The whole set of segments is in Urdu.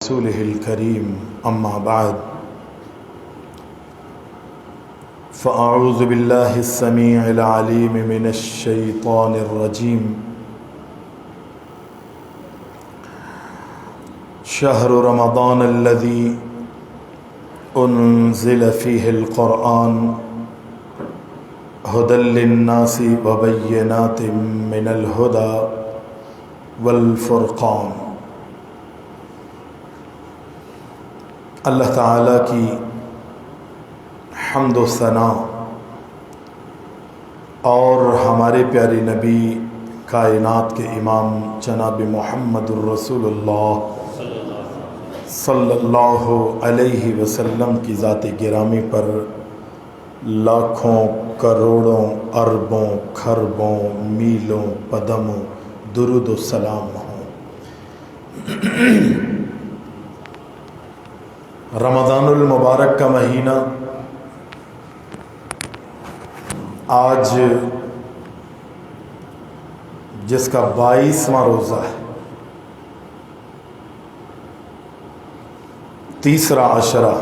رسوله الكريم أما بعد فأعوذ بالله السميع العليم من الشيطان الرجيم شهر رمضان الذي أنزل فيه القرآن هدى للناس وبينات من الهدى والفرقان۔ اللہ تعالیٰ کی حمد و ثنا اور ہمارے پیارے نبی کائنات کے امام جناب محمد الرسول اللہ صلی اللہ علیہ وسلم کی ذات گرامی پر لاکھوں کروڑوں اربوں کھربوں میلوں قدموں درود و سلام ہوں۔ رمضان المبارک کا مہینہ آج جس کا 22واں روزہ ہے، تیسرا عشرہ،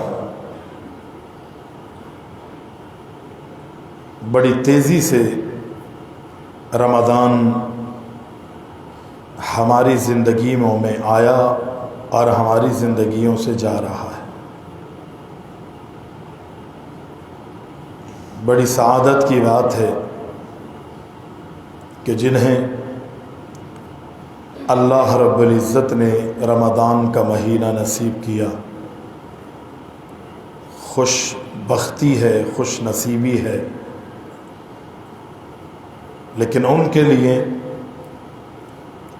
بڑی تیزی سے رمضان ہماری زندگیوں میں آیا اور ہماری زندگیوں سے جا رہا ہے۔ بڑی سعادت کی بات ہے کہ جنہیں اللہ رب العزت نے رمضان کا مہینہ نصیب کیا، خوش بختی ہے، خوش نصیبی ہے، لیکن ان کے لیے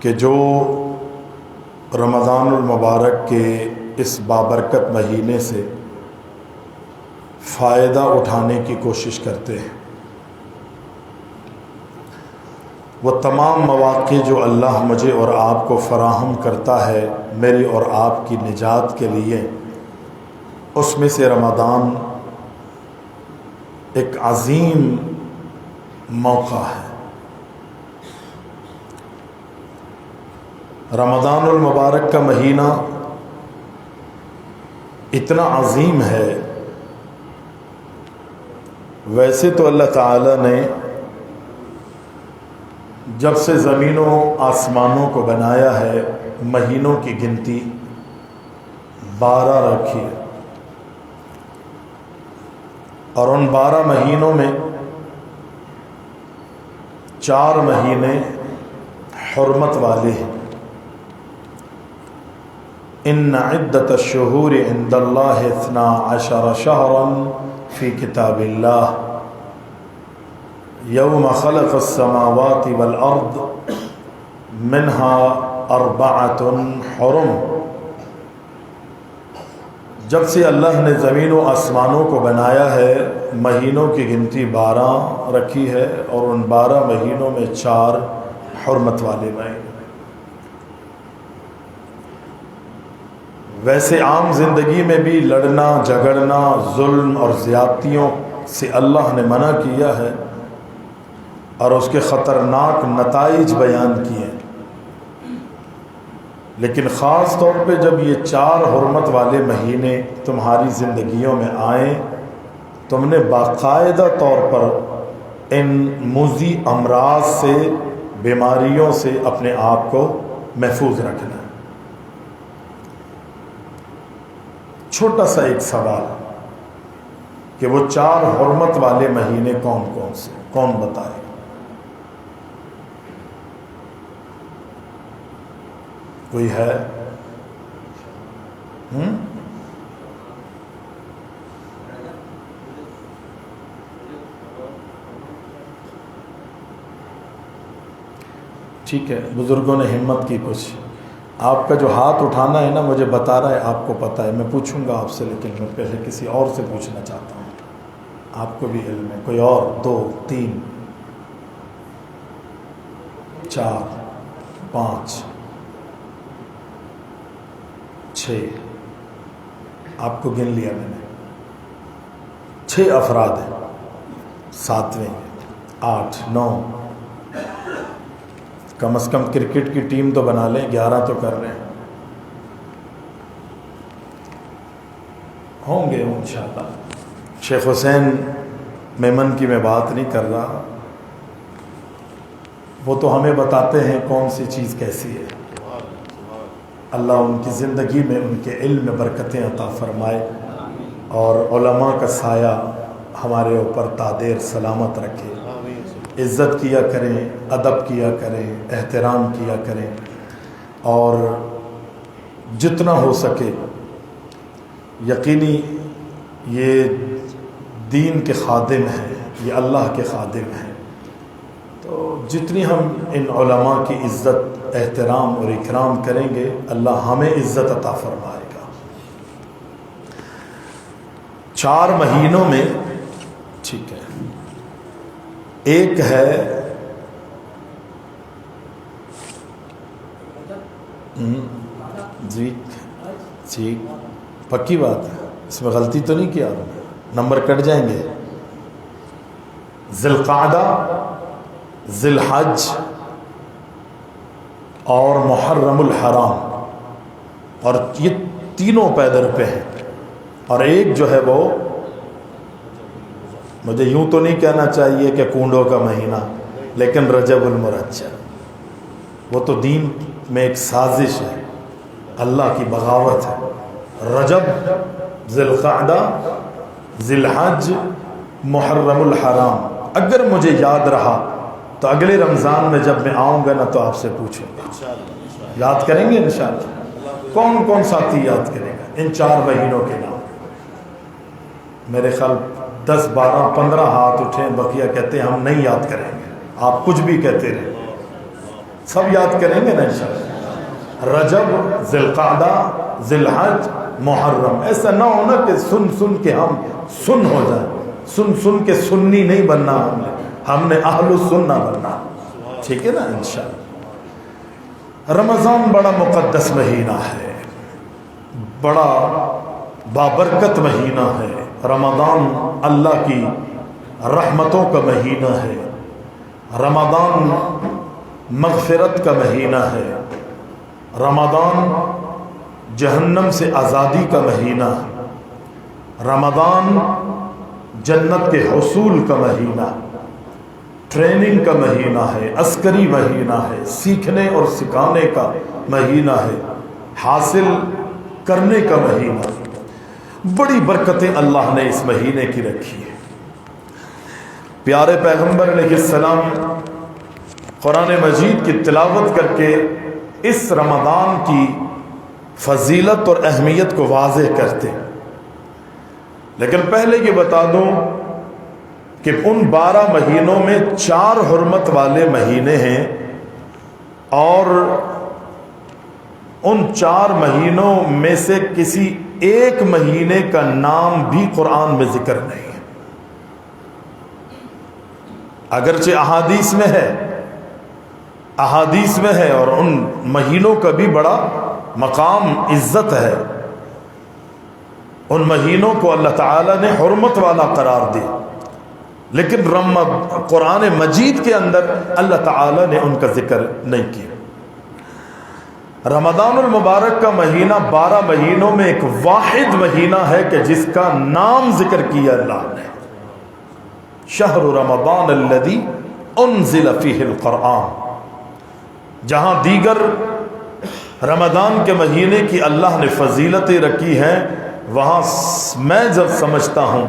کہ جو رمضان المبارک کے اس بابرکت مہینے سے فائدہ اٹھانے کی کوشش کرتے ہیں، وہ تمام مواقع جو اللہ مجھے اور آپ کو فراہم کرتا ہے میری اور آپ کی نجات کے لیے، اس میں سے رمضان ایک عظیم موقع ہے۔ رمضان المبارک کا مہینہ اتنا عظیم ہے، ویسے تو اللہ تعالیٰ نے جب سے زمینوں آسمانوں کو بنایا ہے مہینوں کی گنتی 12 رکھی ہے، اور ان 12 مہینوں میں 4 مہینے حرمت والے ہیں۔ ان عدت الشہور عند اللہ 12 شہرا فی کتاب اللہ یوم خلق السماوات والارض منها 4 حرم۔ جب سے اللہ نے زمین و آسمانوں کو بنایا ہے مہینوں کی گنتی 12 رکھی ہے، اور ان 12 مہینوں میں 4 حرمت والے مہینے۔ ویسے عام زندگی میں بھی لڑنا جھگڑنا ظلم اور زیادتیوں سے اللہ نے منع کیا ہے اور اس کے خطرناک نتائج بیان کیے، لیکن خاص طور پہ جب یہ 4 حرمت والے مہینے تمہاری زندگیوں میں آئیں، تم نے باقاعدہ طور پر ان موذی امراض سے، بیماریوں سے اپنے آپ کو محفوظ رکھنا ہے۔ چھوٹا سا ایک سوال کہ وہ 4 حرمت والے مہینے کون کون سے، کون بتائے؟ کوئی ہے؟ ٹھیک ہے، بزرگوں نے ہمت کی کچھ۔ آپ کا جو ہاتھ اٹھانا ہے نا، مجھے بتا رہا ہے آپ کو پتہ ہے، میں پوچھوں گا آپ سے، لیکن میں پہلے کسی اور سے پوچھنا چاہتا ہوں، آپ کو بھی علم ہے۔ کوئی اور؟ 2 3 4 5 6 آپ کو گن لیا میں نے، 6 افراد ہیں، 7ویں 8 9، کم از کم کرکٹ کی ٹیم تو بنا لیں، 11 تو کر رہے ہیں۔ ہوں گے انشاءاللہ۔ شیخ حسین میمن کی میں بات نہیں کر رہا، وہ تو ہمیں بتاتے ہیں کون سی چیز کیسی ہے۔ اللہ ان کی زندگی میں ان کے علم میں برکتیں عطا فرمائے اور علماء کا سایہ ہمارے اوپر تادیر سلامت رکھے۔ عزت کیا کریں، ادب کیا کریں، احترام کیا کریں، اور جتنا ہو سکے یقینی یہ دین کے خادم ہیں، یہ اللہ کے خادم ہیں، تو جتنی ہم ان علماء کی عزت، احترام اور اکرام کریں گے اللہ ہمیں عزت عطا فرمائے گا۔ 4 مہینوں میں، ٹھیک ہے، ایک ہے جی ٹھیک، پکی بات ہے، اس میں غلطی تو نہیں کیا، نمبر کٹ جائیں گے۔ ذی القعدہ، ذی الحج اور محرم الحرام، اور یہ تینوں پیدر پہ ہیں، اور ایک جو ہے وہ مجھے یوں تو نہیں کہنا چاہیے کہ کنڈوں کا مہینہ، لیکن رجب المرجب، وہ تو دین میں ایک سازش ہے، اللہ کی بغاوت ہے۔ رجب، ذی القعدہ، ذی الحج، محرم الحرام، اگر مجھے یاد رہا تو اگلے رمضان میں جب میں آؤں گا نا تو آپ سے پوچھوں گا، یاد کریں گے انشاءاللہ؟ کون کون ساتھی یاد کرے گا ان 4 مہینوں کے نام؟ میرے خیال 10 12 15 ہاتھ اٹھیں، بقیہ کہتے ہیں ہم نہیں یاد کریں گے۔ آپ کچھ بھی کہتے رہے، سب یاد کریں گے نا انشاءاللہ؟ رجب، ذی القعدہ، ذی الحج، محرم۔ ایسا نہ ہونا کہ سن سن کے ہم سن ہو جائیں، سن سن کے سنی نہیں بننا، ہم نے اہل السنہ بننا، ٹھیک ہے نا انشاءاللہ۔ رمضان بڑا مقدس مہینہ ہے، بڑا بابرکت مہینہ ہے۔ رمضان اللہ کی رحمتوں کا مہینہ ہے، رمضان مغفرت کا مہینہ ہے، رمضان جہنم سے آزادی کا مہینہ ہے، رمضان جنت کے حصول کا مہینہ، ٹریننگ کا مہینہ ہے، عسکری مہینہ ہے، سیکھنے اور سکھانے کا مہینہ ہے، حاصل کرنے کا مہینہ۔ بڑی برکتیں اللہ نے اس مہینے کی رکھی ہے۔ پیارے پیغمبر علیہ السلام قرآن مجید کی تلاوت کر کے اس رمضان کی فضیلت اور اہمیت کو واضح کرتے، لیکن پہلے یہ بتا دوں کہ ان 12 مہینوں میں 4 حرمت والے مہینے ہیں، اور ان 4 مہینوں میں سے کسی ایک مہینے کا نام بھی قرآن میں ذکر نہیں ہے، اگرچہ احادیث میں ہے، احادیث میں ہے، اور ان مہینوں کا بھی بڑا مقام عزت ہے۔ ان مہینوں کو اللہ تعالیٰ نے حرمت والا قرار دیا، لیکن قرآن مجید کے اندر اللہ تعالیٰ نے ان کا ذکر نہیں کیا۔ رمضان المبارک کا مہینہ 12 مہینوں میں ایک واحد مہینہ ہے کہ جس کا نام ذکر کیا اللہ نے، شہر رمضان الذی انزل فیہ القرآن۔ جہاں دیگر رمضان کے مہینے کی اللہ نے فضیلتیں رکھی ہیں، وہاں میں جب سمجھتا ہوں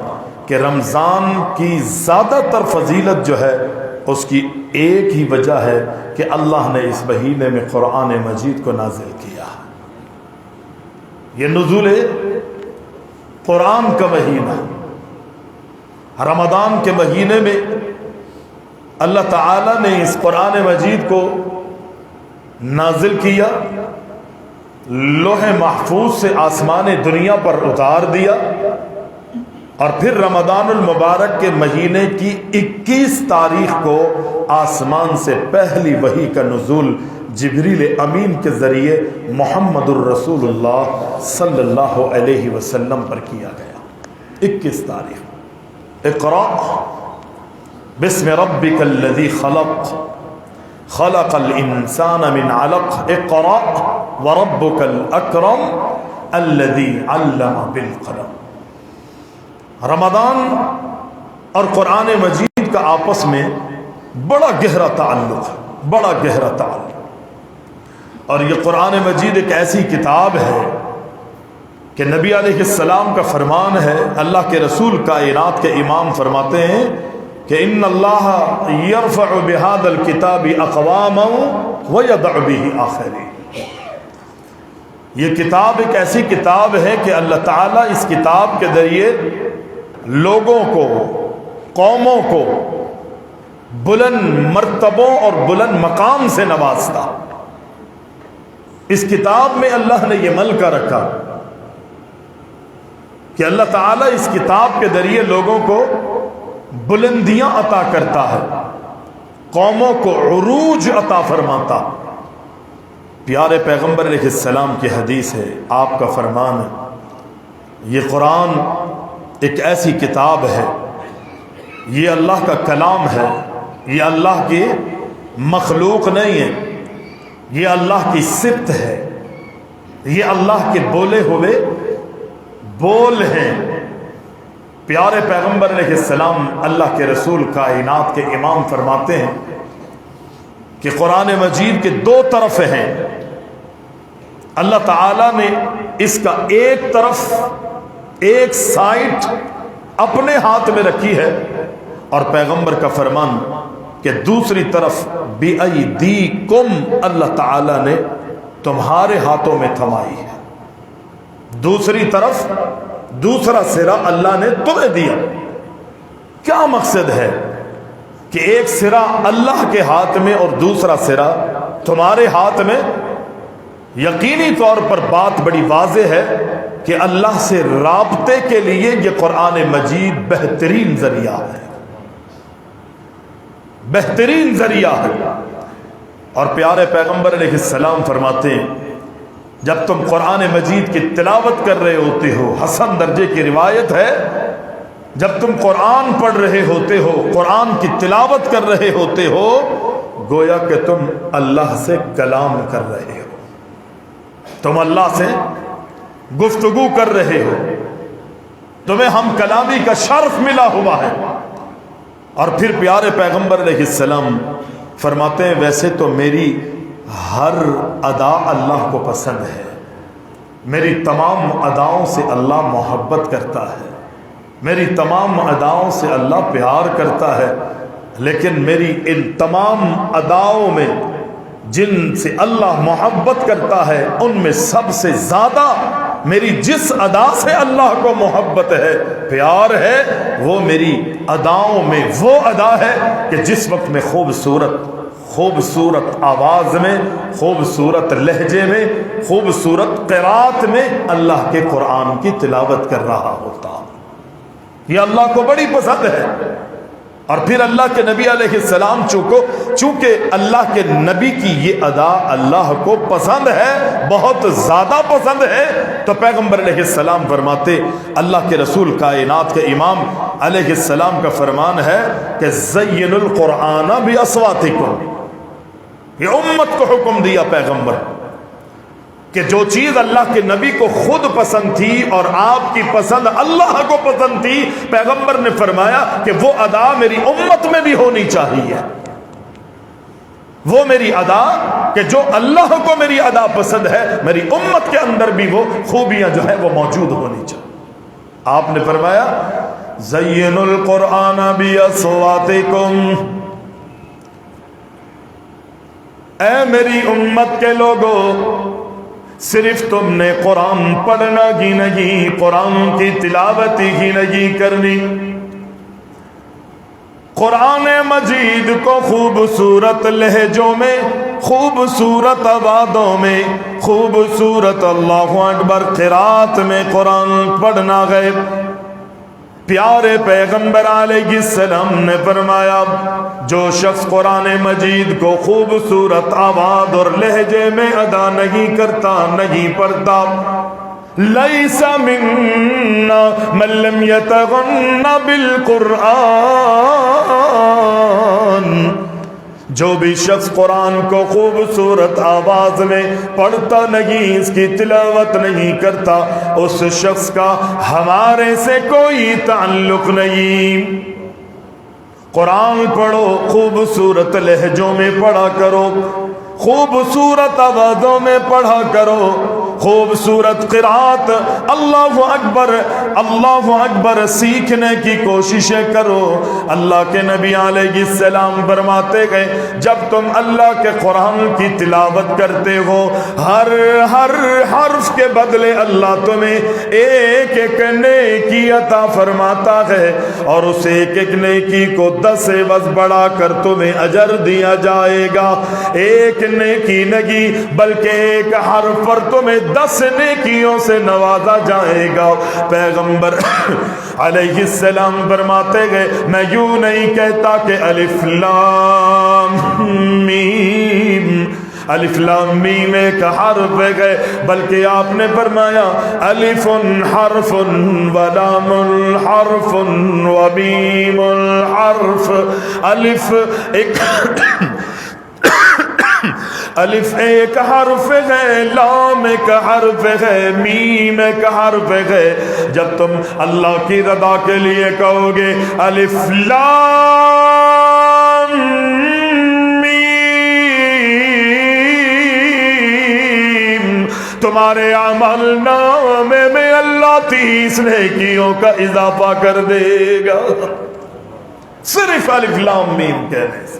کہ رمضان کی زیادہ تر فضیلت جو ہے اس کی ایک ہی وجہ ہے کہ اللہ نے اس مہینے میں قرآن مجید کو نازل کیا۔ یہ نزول قرآن کا مہینہ، رمضان کے مہینے میں اللہ تعالیٰ نے اس قرآن مجید کو نازل کیا، لوح محفوظ سے آسمان دنیا پر اتار دیا، اور پھر رمضان المبارک کے مہینے کی 21 تاریخ کو آسمان سے پہلی وحی کا نزول جبریل امین کے ذریعے محمد الرسول اللہ صلی اللہ علیہ وسلم پر کیا گیا۔ 21 تاریخ، اقرأ بسم ربک الذی خلق خلق الانسان من علق اقرأ وربک الاکرم الذی علم بالقلم۔ رمضان اور قرآن مجید کا آپس میں بڑا گہرا تعلق ہے، بڑا گہرا تعلق۔ اور یہ قرآن مجید ایک ایسی کتاب ہے کہ نبی علیہ السلام کا فرمان ہے، اللہ کے رسول کائنات کے امام فرماتے ہیں کہ ان اللہ یرفع بہذا الکتاب اقواما ویضع بہ آخرین۔ یہ کتاب ایک ایسی کتاب ہے کہ اللہ تعالیٰ اس کتاب کے ذریعے لوگوں کو، قوموں کو بلند مرتبوں اور بلند مقام سے نوازتا۔ اس کتاب میں اللہ نے یہ ملکہ رکھا کہ اللہ تعالیٰ اس کتاب کے ذریعے لوگوں کو بلندیاں عطا کرتا ہے، قوموں کو عروج عطا فرماتا۔ پیارے پیغمبر علیہ السلام کی حدیث ہے، آپ کا فرمان ہے، یہ قرآن ایک ایسی کتاب ہے، یہ اللہ کا کلام ہے، یہ اللہ کی مخلوق نہیں ہے، یہ اللہ کی صفت ہے، یہ اللہ کے بولے ہوئے بول ہیں۔ پیارے پیغمبر علیہ السلام اللہ کے رسول کائنات کے امام فرماتے ہیں کہ قرآن مجید کے دو طرف ہیں، اللہ تعالیٰ نے اس کا ایک طرف، ایک سائٹ اپنے ہاتھ میں رکھی ہے، اور پیغمبر کا فرمان کہ دوسری طرف بِأَيْدِيكُمْ اللہ تعالیٰ نے تمہارے ہاتھوں میں تھمائی ہے، دوسری طرف دوسرا سرا اللہ نے تمہیں دیا۔ کیا مقصد ہے کہ ایک سرا اللہ کے ہاتھ میں اور دوسرا سرا تمہارے ہاتھ میں؟ یقینی طور پر بات بڑی واضح ہے کہ اللہ سے رابطے کے لیے یہ قرآن مجید بہترین ذریعہ ہے، بہترین ذریعہ ہے۔ اور پیارے پیغمبر علیہ السلام فرماتے ہیں جب تم قرآن مجید کی تلاوت کر رہے ہوتے ہو، حسن درجے کی روایت ہے، جب تم قرآن پڑھ رہے ہوتے ہو، قرآن کی تلاوت کر رہے ہوتے ہو، گویا کہ تم اللہ سے کلام کر رہے ہو، تم اللہ سے گفتگو کر رہے ہو، تمہیں ہم کلامی کا شرف ملا ہوا ہے۔ اور پھر پیارے پیغمبر علیہ السلام فرماتے ہیں ویسے تو میری ہر ادا اللہ کو پسند ہے، میری تمام اداؤں سے اللہ محبت کرتا ہے، میری تمام اداؤں سے اللہ پیار کرتا ہے، لیکن میری ان تمام اداؤں میں جن سے اللہ محبت کرتا ہے ان میں سب سے زیادہ میری جس ادا سے اللہ کو محبت ہے، پیار ہے، وہ میری اداؤں میں وہ ادا ہے کہ جس وقت میں خوبصورت آواز میں، خوبصورت لہجے میں، خوبصورت قرات میں اللہ کے قرآن کی تلاوت کر رہا ہوتا، یہ اللہ کو بڑی پسند ہے۔ اور پھر اللہ کے نبی علیہ السلام چونکہ اللہ کے نبی کی یہ ادا اللہ کو پسند ہے، بہت زیادہ پسند ہے، تو پیغمبر علیہ السلام فرماتے، اللہ کے رسول کائنات کے امام علیہ السلام کا فرمان ہے کہ زینوا القرآن باصواتکم۔ یہ امت کو حکم دیا پیغمبر کہ جو چیز اللہ کے نبی کو خود پسند تھی اور آپ کی پسند اللہ کو پسند تھی، پیغمبر نے فرمایا کہ وہ ادا میری امت میں بھی ہونی چاہیے، وہ میری ادا کہ جو اللہ کو میری ادا پسند ہے، میری امت کے اندر بھی وہ خوبیاں جو ہے وہ موجود ہونی چاہیے۔ آپ نے فرمایا زینوا القرآن باصواتکم، اے میری امت کے لوگوں، صرف تم نے قرآن پڑھنا ہی نہیں، قرآن کی تلاوت ہی نہیں کرنی، قرآن مجید کو خوبصورت لہجوں میں، خوبصورت آوازوں میں، خوبصورت اللہ اکبر قرات میں قرآن پڑھنا ہے۔ پیارے پیغمبر علیہ السلام نے فرمایا جو شخص قرآن مجید کو خوبصورت آواز اور لہجے میں ادا نہیں کرتا، نہیں پڑھتا، لیس منا من لم یتغن بالقرآن، جو بھی شخص قرآن کو خوبصورت آواز میں پڑھتا نہیں، اس کی تلاوت نہیں کرتا، اس شخص کا ہمارے سے کوئی تعلق نہیں۔ قرآن پڑھو، خوبصورت لہجوں میں پڑھا کرو، خوبصورت آوازوں میں پڑھا کرو، خوبصورت قرات اللہ اکبر اللہ اکبر سیکھنے کی کوششیں کرو۔ اللہ کے نبی علیہ السلام فرماتے گئے جب تم اللہ کے قرآن کی تلاوت کرتے ہو، ہر حرف کے بدلے اللہ تمہیں ایک ایک نیکی عطا فرماتا ہے، اور اس ایک ایک نیکی کو 10 عوض بڑھا کر تمہیں اجر دیا جائے گا۔ ایک نیکی نہیں بلکہ ایک حرف پر تمہیں 10 نیکیوں سے نوازا جائے گا۔ پیغمبر علیہ السلام فرماتے گئے میں یوں نہیں کہتا کہ الف لام میم، الف لام میم ایک حرف ہے، بلکہ آپ نے فرمایا الف حرف ولام حرف ومیم حرف۔ الف ایک الف ایک حرف ہے، لام ایک حرف ہے، میم ایک حرف ہے۔ جب تم اللہ کی رضا کے لیے کہو گے الف لام میم، تمہارے اعمال نامے میں اللہ 30 نیکیوں کا اضافہ کر دے گا، صرف الف لام میم کہنے سے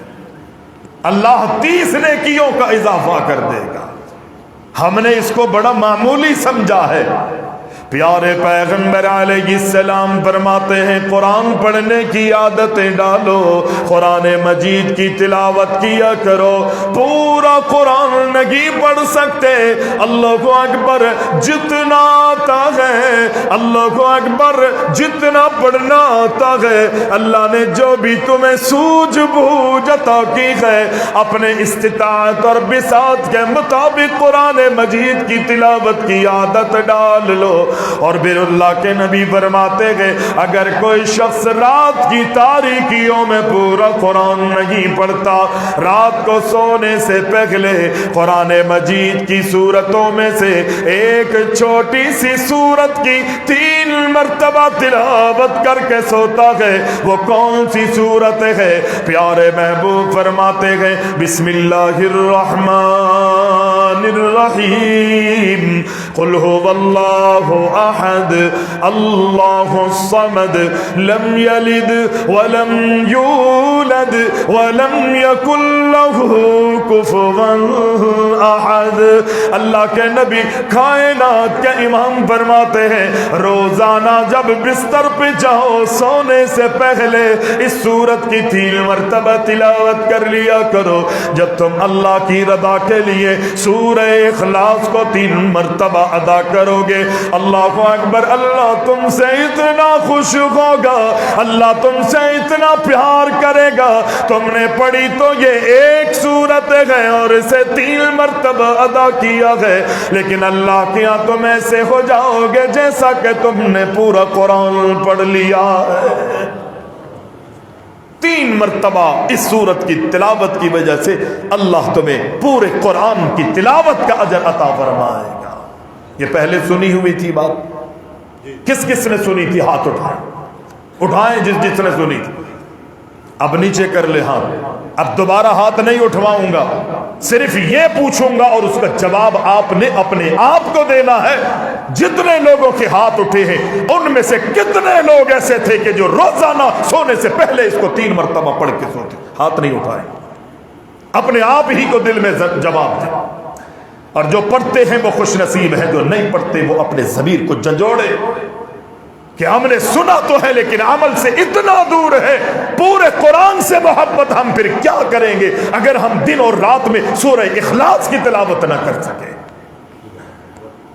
اللہ 30 نیکیوں کا اضافہ کر دے گا۔ ہم نے اس کو بڑا معمولی سمجھا ہے۔ پیارے پیغمبر علیہ السلام فرماتے ہیں قرآن پڑھنے کی عادتیں ڈالو، قرآن مجید کی تلاوت کیا کرو۔ پورا قرآن نہیں پڑھ سکتے، اللہ اکبر جتنا آتا ہے، اللہ اکبر جتنا پڑھنا آتا ہے، اللہ نے جو بھی تمہیں سوجھ بوجھ عطا کی ہے، اپنے استطاعت اور بساط کے مطابق قرآن مجید کی تلاوت کی عادت ڈال لو۔ اور پھر اللہ کے نبی فرماتے گئے اگر کوئی شخص رات کی تاریکیوں میں پورا قرآن نہیں پڑھتا، رات کو سونے سے پہلے قرآن مجید کی سورتوں میں سے ایک چھوٹی سی سورت کی 3 مرتبہ تلاوت کر کے سوتا ہے، وہ کون سی سورت ہے؟ پیارے محبوب فرماتے گئے بسم اللہ الرحمن الرحیم، قل هو اللہ احد اللہ الصمد لم یلد ولم یولد ولم یکن له کفوا احد۔ اللہ کے نبی کائنات کے امام فرماتے ہیں روزانہ جب بستر پہ جاؤ سونے سے پہلے اس سورت کی 3 مرتبہ تلاوت کر لیا کرو۔ جب تم اللہ کی رضا کے لیے سورہ اخلاص کو 3 مرتبہ ادا کرو گے، اللہ اکبر، اللہ تم سے اتنا خوش ہوگا، اللہ تم سے اتنا پیار کرے گا۔ تم نے پڑھی تو یہ ایک سورت ہے اور اسے 3 مرتبہ ادا کیا ہے، لیکن اللہ کے ہاں تم ایسے ہو جاؤ گے جیسا کہ تم نے پورا قرآن پڑھ لیا ہے۔ 3 مرتبہ اس سورت کی تلاوت کی وجہ سے اللہ تمہیں پورے قرآن کی تلاوت کا اجر عطا فرمائے گا۔ یہ پہلے سنی ہوئی تھی بات، کس کس نے سنی تھی؟ ہاتھ اٹھائیں جس جس نے سنی تھی۔ اب نیچے کر لے ہاتھ، اب دوبارہ ہاتھ نہیں اٹھواؤں گا، صرف یہ پوچھوں گا اور اس کا جواب آپ نے اپنے آپ کو دینا ہے۔ جتنے لوگوں کے ہاتھ اٹھے ہیں ان میں سے کتنے لوگ ایسے تھے کہ جو روزانہ سونے سے پہلے اس کو 3 مرتبہ پڑھ کے سوتے؟ ہاتھ نہیں اٹھائے، اپنے آپ ہی کو دل میں جواب دے۔ اور جو پڑھتے ہیں وہ خوش نصیب ہیں، جو نہیں پڑھتے وہ اپنے ضمیر کو جھنجھوڑے کہ ہم نے سنا تو ہے لیکن عمل سے اتنا دور ہے۔ پورے قرآن سے محبت ہم پھر کیا کریں گے اگر ہم دن اور رات میں سورہ اخلاص کی تلاوت نہ کر سکیں؟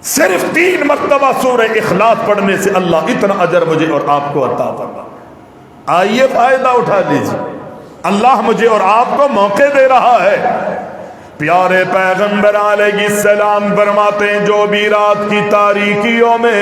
صرف 3 مرتبہ سورہ اخلاص پڑھنے سے اللہ اتنا اجر مجھے اور آپ کو عطا فرما۔ آئیے فائدہ اٹھا لیجیے، اللہ مجھے اور آپ کو موقع دے رہا ہے۔ پیارے پیغمبر علیہ السلام فرماتے ہیں جو بھی رات کی تاریکیوں میں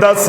10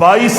22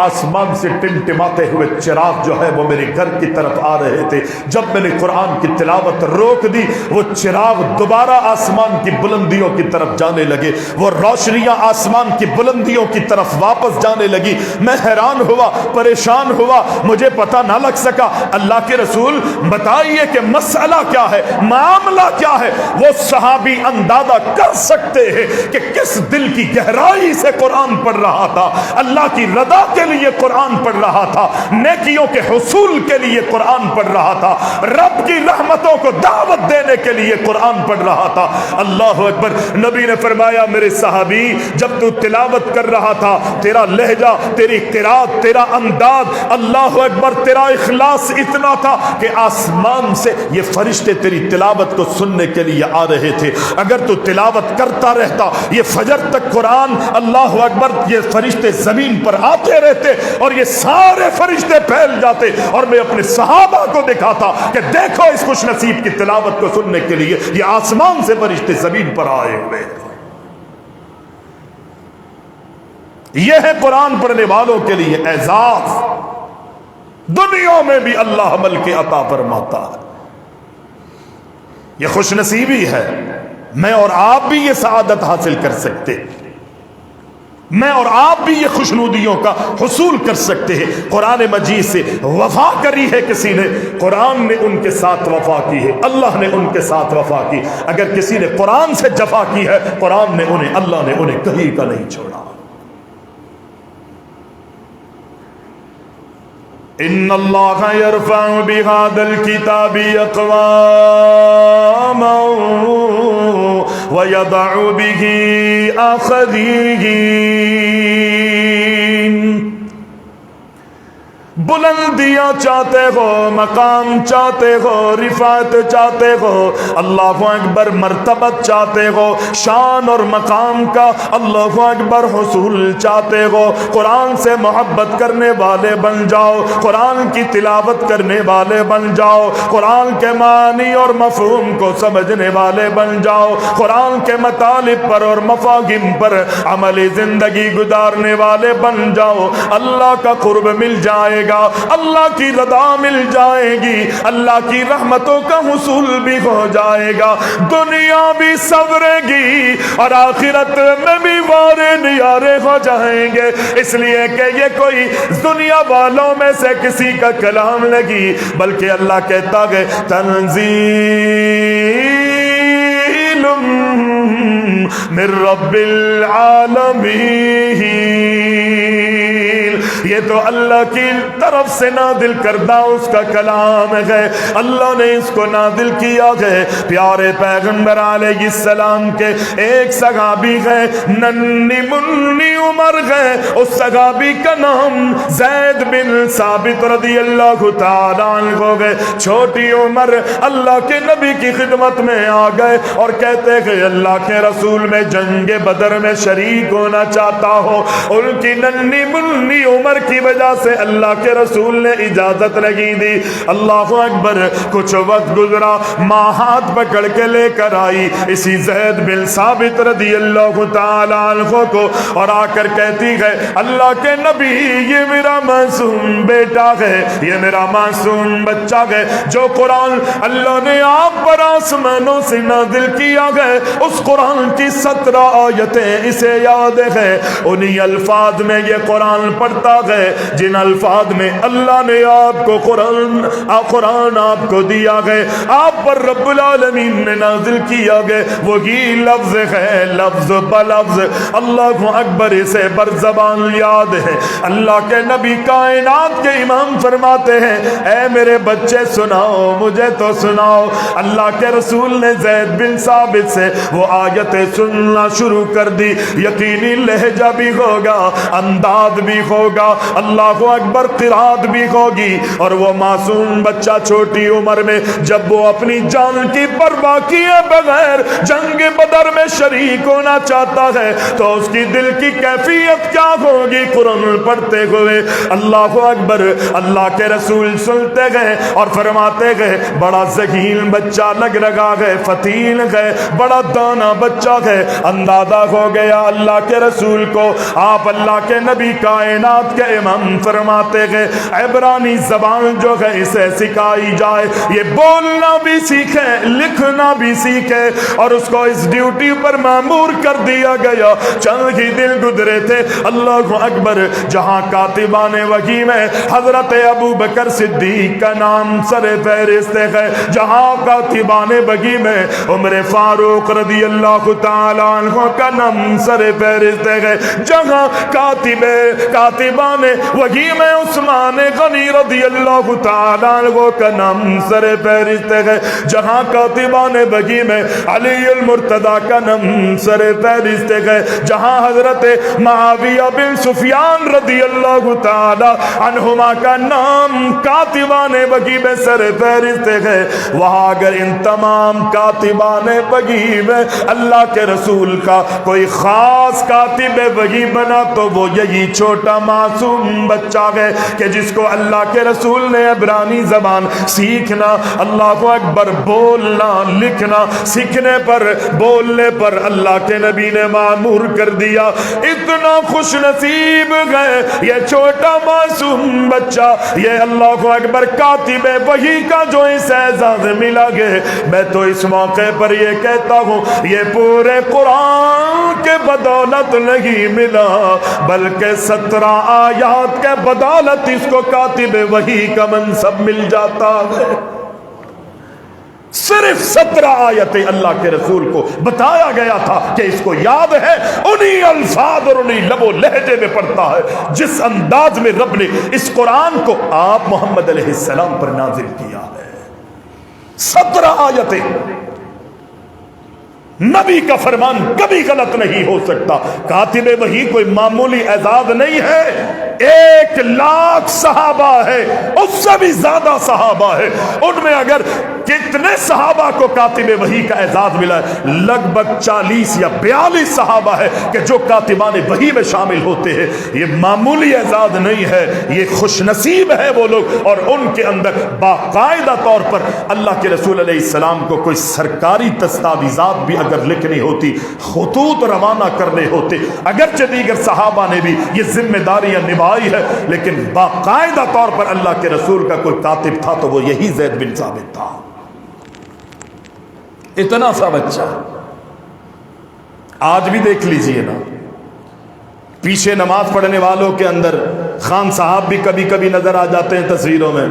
آسمان سے ٹمٹماتے ہوئے چراغ جو ہے وہ میرے گھر کی طرف آ رہے تھے. جب میں نے قرآن کی تلاوت روک دی وہ چراغ دوبارہ آسمان کی بلندیوں کی طرف جانے لگے, وہ روشنیاں آسمان کی بلندیوں کی طرف واپس جانے لگی. میں حیران ہوا, پریشان ہوا, مجھے پتہ نہ لگ سکا. اللہ کے رسول بتائیے کہ مسئلہ کیا ہے, معاملہ کیا ہے. وہ صحابی اندازہ کر سکتے ہیں کہ کس دل کی گہرائی سے قرآن پڑھ رہا تھا, اللہ کی رضا کے لیے قرآن پڑھ رہا تھا, نیکیوں کے حصول کے لیے قرآن پڑھ رہا تھا, رب کی رحمتوں کو دعوت دینے کے لیے قرآن پڑھ رہا تھا. اللہ اکبر. نبی نے فرمایا میرے صحابی جب تو تلاوت کر رہا تھا تیرا لہجہ, تیری قرات, تیرا انداز, اللہ اکبر, تیرا اخلاص اتنا تھا کہ آسمان سے یہ فرشتے تیری تلاوت کو سننے کے لیے آ رہے تھے. اگر تو تلاوت کرتا رہتا یہ فجر تک قرآن, اللہ اکبر, یہ فرشتے زمین پر آتے رہتے اور یہ سارے فرشتے پھیل جاتے اور میں اپنے صحابہ کو دکھاتا کہ دیکھو اس خوش نصیب کی تلاوت کو سننے کے لیے یہ آسمان سے فرشتے زمین پر آئے ہوئے. یہ ہے قرآن پڑھنے والوں کے لیے اعزاز. دنیا میں بھی اللہ عمل کے عطا فرماتا ہے. یہ خوش نصیبی ہے. میں اور آپ بھی یہ سعادت حاصل کر سکتے, میں اور آپ بھی یہ خوشنودیوں کا حصول کر سکتے ہیں. قرآن مجید سے وفا کری ہے کسی نے, قرآن نے ان کے ساتھ وفا کی ہے, اللہ نے ان کے ساتھ وفا کی. اگر کسی نے قرآن سے جفا کی ہے قرآن نے انہیں, اللہ نے انہیں کہیں کا نہیں چھوڑا. ان اللہ یرفع بہذا الکتاب اقواما ویضع بہ آخرین. بلندیاں چاہتے ہو, مقام چاہتے ہو, رفعت چاہتے ہو, اللہ اکبر, مرتبت چاہتے ہو, شان اور مقام کا اللہ اکبر حصول چاہتے ہو, قرآن سے محبت کرنے والے بن جاؤ, قرآن کی تلاوت کرنے والے بن جاؤ, قرآن کے معنی اور مفہوم کو سمجھنے والے بن جاؤ, قرآن کے مطالب پر اور مفاہیم پر عملی زندگی گزارنے والے بن جاؤ. اللہ کا قرب مل جائے گا, اللہ کی رضا مل جائے گی, اللہ کی رحمتوں کا حصول بھی ہو جائے گا, دنیا بھی سنورے گی اور آخرت میں بھی وارے نیارے ہو جائیں گے. اس لیے کہ یہ کوئی دنیا والوں میں سے کسی کا کلام لگی, بلکہ اللہ کہتا ہے تنزیل من رب العالمین. یہ تو اللہ کی طرف سے نازل کردہ اس کا کلام ہے, اللہ نے اس کو نازل کیا ہے. پیارے پیغمبر علیہ السلام کے ایک صحابی ہے, ننھی منی عمر ہے, اس صحابی کا نام زید بن ثابت رضی اللہ تعالی عنہ ہے. چھوٹی عمر اللہ کے نبی کی خدمت میں آ گئے اور کہتے ہیں اللہ کے رسول میں جنگ بدر میں شریک ہونا چاہتا ہو. ان کی ننھی منی عمر کی وجہ سے اللہ کے رسول نے اجازت نہیں دی. اللہ اکبر. کچھ وقت گزرا, ماں ہاتھ پکڑ کے لے کر آئی اسی زید بن ثابت رضی اللہ تعالی عنہ کو, اور آ کر کہتی ہے اللہ کے نبی یہ میرا معصوم بیٹا ہے, یہ میرا معصوم بچہ ہے, جو قرآن اللہ نے آپ پر آسمانوں سے نازل کیا ہے اس قرآن کی 17 آیتیں اسے یاد ہے. انہی الفاظ میں یہ قرآن پڑھتا ہے جن الفاظ میں اللہ نے آپ کو قرآن آپ کو دیا ہے, آپ پر رب العالمین نے نازل کیا ہے, وہی لفظ ہے لفظ بلفظ. اللہ اکبر. اسے بر زبان یاد ہے. اللہ کے نبی کائنات کے امام فرماتے ہیں اے میرے بچے سناؤ, مجھے تو سناؤ. اللہ کے رسول نے زید بن ثابت سے وہ آیتیں سننا شروع کر دی. یقینی لہجہ بھی ہوگا, انداز بھی ہوگا, اللہ اکبر قرات بھی ہوگی، اور وہ معصوم بچہ چھوٹی عمر میں جب وہ اپنی جان کی پرواہ کیے بغیر جنگ بدر میں شریک ہونا چاہتا ہے تو اس کی دل کی کیفیت کیا ہوگی؟ قرآن پڑھتے ہوئے اللہ اکبر اللہ کے رسول سنتے گئے اور فرماتے گئے بڑا ذہین بچہ لگ رہا ہے، فتیل ہے، بڑا دانا بچہ ہے۔ اندازہ ہو گیا اللہ کے رسول کو، آپ اللہ کے نبی کائنات کے امام فرماتے گئے عبرانی زبان جو ہے اسے سکھائی جائے، یہ بولنا بھی سیکھے، لکھنا بھی سیکھے، اور اس کو اس ڈیوٹی پر مامور کر دیا گیا۔ چند ہی دن گزرے تھے، اللہ اکبر، جہاں کاتبان وحی میں حضرت ابو بکر صدیق کا نام سر فہرست ہے، جہاں کاتبان وحی میں عمر فاروق رضی اللہ تعالی عنہ کا نام سر فہرست ہے، جہاں کاتبان وحی میں عثمان غنی رضی اللہ تعالی عنہ کا نام سر فہرست ہے، جہاں کاتبان وحی میں علی المرتضی کا نام سر فہرست ہے، جہاں حضرت معاویہ بن سفیان رضی اللہ تعالی عنہما کا نام کاتبان وحی میں سر فہرست ہے، وہاں اگر ان تمام کاتبان وحی میں اللہ کے رسول کا کوئی خاص کاتب وحی بنا تو وہ یہی چھوٹا معصوم بچہ ہے کہ جس کو اللہ کے رسول نے عبرانی زبان سیکھنا، اللہ اکبر، بولنا لکھنا سیکھنے پر، بولنے پر اللہ کے نبی نے مامور کر دیا۔ اتنا خوش نصیب ہے یہ چھوٹا معصوم بچہ، یہ اللہ اکبر کاتب وحی کا جو اس اعزاز ملا گے، میں تو اس موقع پر یہ کہتا ہوں یہ پورے قرآن کے بدولت نہیں ملا، بلکہ 17 آیات کے بدولت اس کو کاتب وحی کا منصب مل جاتا ہے۔ صرف 17 آیتیں اللہ کے رسول کو بتایا گیا تھا کہ اس کو یاد ہے، انہی الفاظ اور انہی لب و لہجے میں پڑھتا ہے جس انداز میں رب نے اس قرآن کو آپ محمد علیہ السلام پر نازل کیا ہے۔ 17 آیتیں، نبی کا فرمان کبھی غلط نہیں ہو سکتا۔ کاتب وحی کوئی معمولی اعزاز نہیں ہے، 1,00,000 صحابہ ہے، اس سے بھی زیادہ صحابہ ہے، ان میں اگر کتنے صحابہ کو کاتب وحی کا اعزاز ملا ہے، لگ بھگ 40 یا 42 صحابہ ہے کہ جو کاتبان وحی میں شامل ہوتے ہیں۔ یہ معمولی اعزاز نہیں ہے، یہ خوش نصیب ہے وہ لوگ، اور ان کے اندر باقاعدہ طور پر اللہ کے رسول علیہ السلام کو کوئی سرکاری دستاویزات بھی اگر لکھنی ہوتی، خطوط روانہ کرنے ہوتے، اگرچہ دیگر صحابہ نے بھی یہ ذمہ داریاں نبھائی ہے، لیکن باقاعدہ طور پر اللہ کے رسول کا کوئی کاتب تھا تو وہ یہی زید بن ثابت تھا۔ اتنا سا بچہ آج بھی دیکھ لیجئے نا، پیچھے نماز پڑھنے والوں کے اندر خان صاحب بھی کبھی کبھی نظر آ جاتے ہیں تصویروں میں،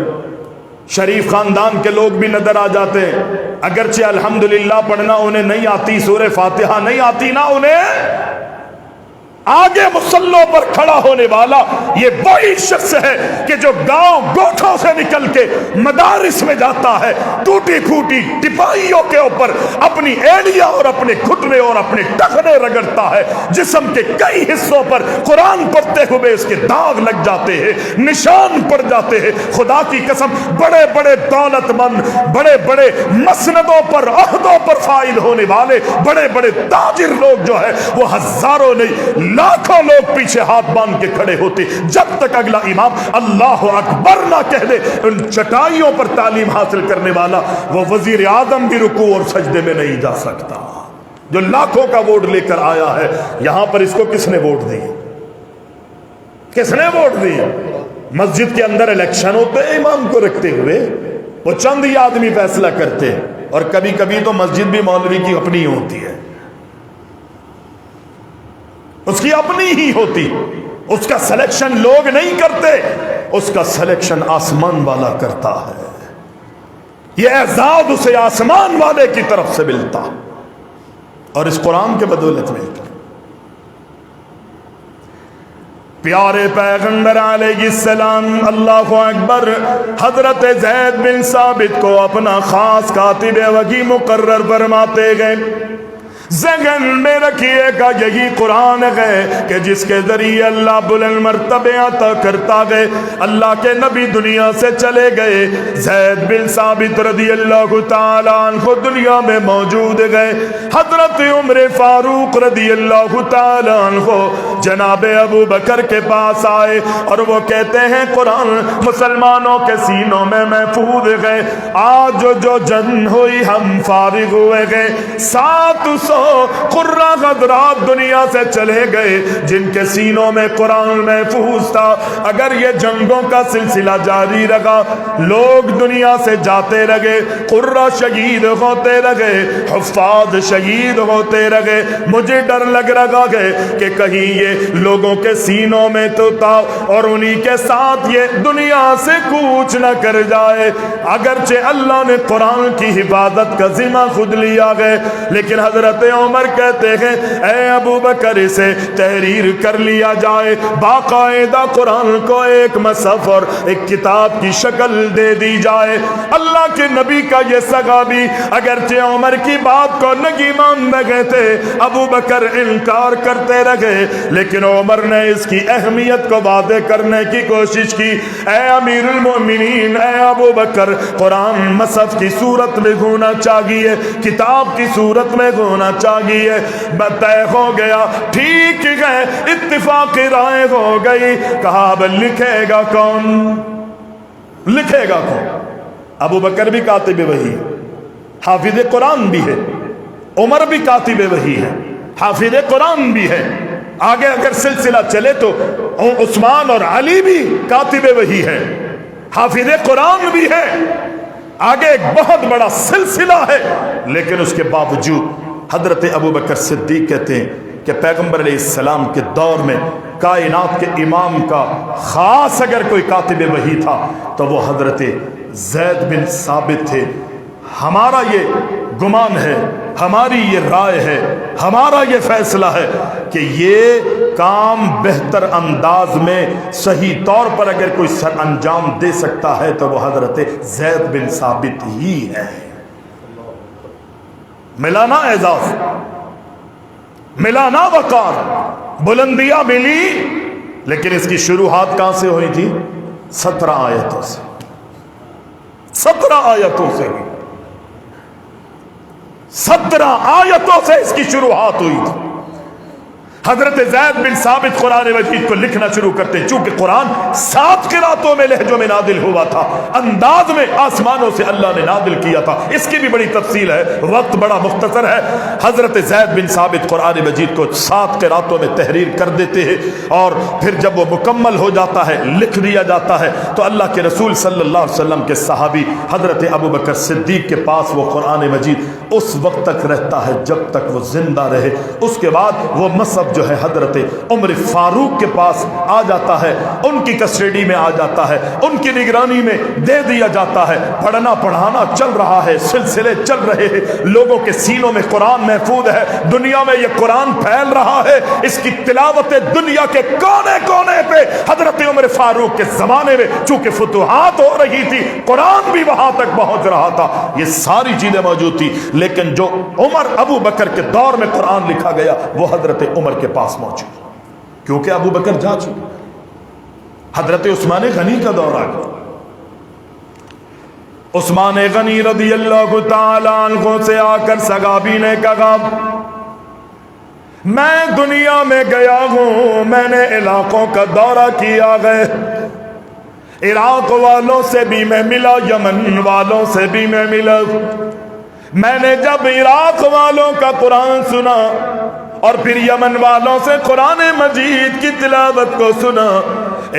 شریف خاندان کے لوگ بھی نظر آ جاتے ہیں، اگرچہ الحمدللہ پڑھنا انہیں نہیں آتی، سورہ فاتحہ نہیں آتی نا انہیں، آگے مصلوں پر کھڑا ہونے والا یہ وہی شخص ہے کہ جو گاؤں گوٹھوں سے نکل کے مدارس میں جاتا ہے، ٹوٹی پھوٹی ٹپائیوں کے اوپر اپنی ایڑیاں اور اپنے گھٹنے اور اپنے ٹخنے رگڑتا ہے، جسم کے کئی حصوں پر قرآن پڑھتے ہوئے اس کے داغ لگ جاتے ہیں، نشان پڑ جاتے ہیں۔ خدا کی قسم، بڑے بڑے دولت مند، بڑے بڑے مسندوں پر، عہدوں پر فائل ہونے والے بڑے بڑے تاجر لوگ جو ہے وہ ہزاروں نہیں لاکھوں لوگ پیچھے ہاتھ باندھ کے کھڑے ہوتے، جب تک اگلا امام اللہ اکبر نہ کہہ دے۔ ان چٹائیوں پر تعلیم حاصل کرنے والا وہ وزیر اعظم بھی رکوع اور سجدے میں نہیں جا سکتا، جو لاکھوں کا ووٹ لے کر آیا ہے۔ یہاں پر اس کو کس نے ووٹ دی؟ کس نے ووٹ دی؟ مسجد کے اندر الیکشن ہوتے ہیں امام کو رکھتے ہوئے، وہ چند ہی آدمی فیصلہ کرتے ہیں، اور کبھی کبھی تو مسجد بھی مولوی کی اپنی ہوتی ہے، اس کی اپنی ہی ہوتی، اس کا سلیکشن لوگ نہیں کرتے، اس کا سلیکشن آسمان والا کرتا ہے۔ یہ اعزاز اسے آسمان والے کی طرف سے ملتا، اور اس قرآن کے بدولت ملتا۔ پیارے پیغمبر علیہ السلام اللہ اکبر حضرت زید بن ثابت کو اپنا خاص کاتب وحی مقرر فرماتے گئے۔ ذہن میں رکھیے گا یہی قرآن ہے کہ جس کے ذریعے اللہ بلند مرتبے عطا کرتا گئے. اللہ کے نبی دنیا سے چلے گئے, زید بن ثابت رضی اللہ تعالیٰ عنہ دنیا میں موجود گئے. حضرت عمر فاروق رضی اللہ تعالیٰ عنہ جناب ابو بکر کے پاس آئے اور وہ کہتے ہیں قرآن مسلمانوں کے سینوں میں محفوظ گئے. آج جو جنگ ہوئی ہم فارغ ہوئے گئے. 700 قرہ حضرات دنیا سے چلے گئے جن کے سینوں میں قرآن محفوظ تھا. اگر یہ جنگوں کا سلسلہ جاری رہا, لوگ دنیا سے جاتے رہے, قرہ شہید ہوتے رہے, حفاظ شہید ہوتے رہے, مجھے ڈر لگ رہا ہے کہ کہیں یہ لوگوں کے سینوں میں تو تھا اور انہی کے ساتھ یہ دنیا سے کوچ نہ کر جائے. اگرچہ اللہ نے قرآن کی حفاظت کا ذمہ خود لیا ہے, لیکن حضرت عمر کہتے ہیں اے ابو بکر اسے تحریر کر لیا جائے, باقاعدہ قرآن کو ایک مصحف اور ایک کتاب کی شکل دے دی جائے. اللہ کے نبی کا یہ صحابی اگرچہ عمر کی بات کو نہیں مان رہے تھے, ابو بکر انکار کرتے رہے, لیکن عمر نے اس کی اہمیت کو واضح کرنے کی کوشش کی. اے امیر المؤمنین, اے ابو بکر, قرآن مصحف کی صورت میں ہونا چاہیے, کتاب کی صورت میں ہونا چاہیے. طے ہو گیا, ٹھیک ہے, اتفاقی رائے ہو گئی. کہا اب لکھے گا کون, لکھے گا کون؟ ابو بکر بھی کاتب وحی ہے, حافظ قرآن بھی ہے. عمر بھی کاتب وحی ہے, حافظ قرآن بھی ہے. آگے اگر سلسلہ چلے تو عثمان اور علی بھی کاتب وحی ہے, حافظ قرآن بھی ہے. آگے ایک بہت بڑا سلسلہ ہے, لیکن اس کے باوجود حضرت ابو بکر صدیق کہتے ہیں کہ پیغمبر علیہ السلام کے دور میں کائنات کے امام کا خاص اگر کوئی کاتب وحی تھا تو وہ حضرت زید بن ثابت تھے. ہمارا یہ گمان ہے, ہماری یہ رائے ہے, ہمارا یہ فیصلہ ہے کہ یہ کام بہتر انداز میں صحیح طور پر اگر کوئی سر انجام دے سکتا ہے تو وہ حضرت زید بن ثابت ہی ہے. ملانا اعزاز, ملانا وقار, بلندیاں ملی, لیکن اس کی شروعات کہاں سے ہوئی تھی؟ 17 آیتوں سے. 17 آیتوں سے ہوئی, 17 آیتوں سے اس کی شروعات ہوئی تھی. حضرت زید بن ثابت قرآن مجید کو لکھنا شروع کرتے ہیں. چونکہ قرآن 7 قراتوں میں لہجوں میں نازل ہوا تھا, انداز میں آسمانوں سے اللہ نے نازل کیا تھا. اس کی بھی بڑی تفصیل ہے, وقت بڑا مختصر ہے. حضرت زید بن ثابت قرآن مجید کو 7 قراتوں میں تحریر کر دیتے ہیں, اور پھر جب وہ مکمل ہو جاتا ہے, لکھ دیا جاتا ہے, تو اللہ کے رسول صلی اللہ علیہ وسلم کے صحابی حضرت ابو بکر صدیق کے پاس وہ قرآن مجید اس وقت تک رہتا ہے جب تک وہ زندہ رہے. اس کے بعد وہ مصحف جو ہے حضرت عمر فاروق کے پاس آ جاتا ہے, ان کی کسٹڈی میں آ جاتا ہے, ان کی نگرانی میں دے دیا جاتا ہے. پڑھنا پڑھانا چل رہا ہے, سلسلے چل رہے ہیں, لوگوں کے سینوں میں قرآن محفوظ ہے, دنیا میں یہ قرآن پھیل رہا ہے. اس کی تلاوت دنیا کے کونے کونے پہ حضرت عمر فاروق کے زمانے میں چونکہ فتوحات ہو رہی تھی, قرآن بھی وہاں تک پہنچ رہا تھا. یہ ساری چیزیں موجود تھی, لیکن جو عمر ابو بکر کے دور میں قرآن لکھا گیا وہ حضرت عمر کے پاس موجود, کیونکہ ابو بکر جا چکے. حضرت عثمان غنی کا دور آ گیا. عثمان غنی رضی اللہ تعالیٰ عنہ سے آ کر صحابی نے کہا میں دنیا میں گیا ہوں, میں نے علاقوں کا دورہ کیا ہے, عراق والوں سے بھی میں ملا, یمن والوں سے بھی میں ملا. میں نے جب عراق والوں کا قرآن سنا اور پھر یمن والوں سے قرآن مجید کی تلاوت کو سنا,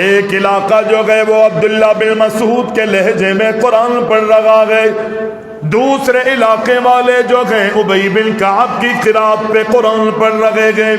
ایک علاقہ جو گئے وہ عبداللہ بن مسعود کے لہجے میں قرآن پڑھ رہا ہے, دوسرے علاقے والے جو گئے ابی بن کعب کی قرات پہ قرآن پڑھ رہے گئے.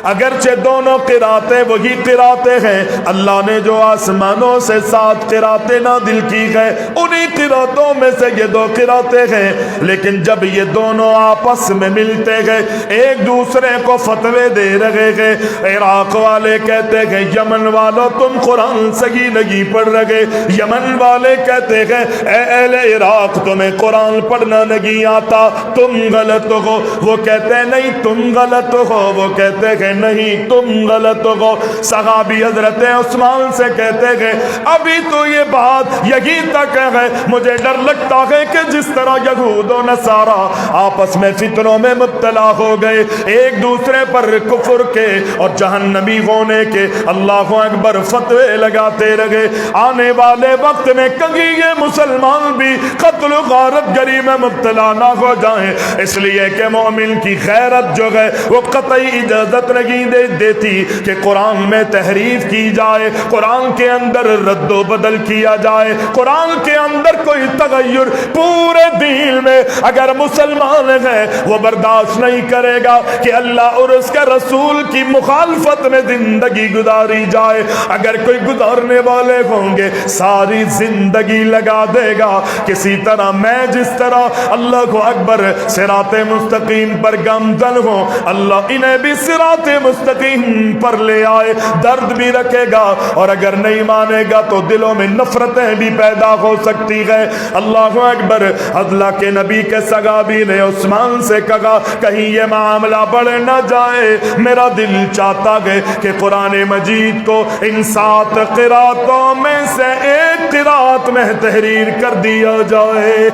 اگرچہ دونوں قراتیں وہی قراتیں ہیں، اللہ نے جو آسمانوں سے 7 قراتیں نازل کی ہے انہی قراتوں میں سے یہ 2 قراتیں ہیں، لیکن جب یہ دونوں آپس میں ملتے گئے ایک دوسرے کو فتوے دے رہے ہیں۔ عراق والے کہتے ہیں یمن والوں تم قرآن صحیح نہیں پڑھ رہے، یمن والے کہتے ہیں اے اہل عراق تمہیں قرآن پڑھنا نہیں آتا، تم غلط ہو۔ وہ کہتے ہیں نہیں تم غلط ہو، وہ کہتے ہیں نہیں تم غلط ہو۔ صحابی حضرت عثمان سے کہتے ہیں ابھی تو یہ بات یہی تک ہے، مجھے ڈر لگتا ہے کہ جس طرح یہود و نصارہ آپس میں فتنوں میں مبتلا ہو گئے، ایک دوسرے پر کفر کے اور جہنمی ہونے کے اللہ اکبر فتوے لگاتے رہے، آنے والے وقت میں کہیں یہ مسلمان بھی قتل و غارت گری میں مبتلا نہ ہو جائیں، اس لیے کہ مومن کی غیرت جو ہے وہ قطعی اجازت نہیں دیتی کہ قرآن میں تحریف کی جائے، قرآن کے اندر رد و بدل کیا جائے، قرآن کے اندر کوئی تغیر پورے دین میں اگر مسلمان ہے وہ برداشت نہیں کرے گا کہ اللہ اور اس کے رسول کی مخالفت میں زندگی گزاری جائے۔ اگر کوئی گزارنے والے ہوں گے ساری زندگی لگا دے گا، کسی طرح میں جس طرح اللہ کو اکبر صراط مستقیم پر گامزن ہوں، اللہ انہیں بھی صراط مستقیم پر لے آئے، درد بھی رکھے گا، اور اگر نہیں مانے گا تو دلوں میں نفرتیں بھی پیدا ہو سکتی ہے۔ اللہ اکبر۔ اللہ کے نبی کے صحابی نے عثمان سے کہا کہیں یہ معاملہ بڑھ نہ جائے، میرا دل چاہتا ہے کہ قرآن مجید کو ان 7 قراتوں میں سے ایک قرات میں تحریر کر دیا جائے۔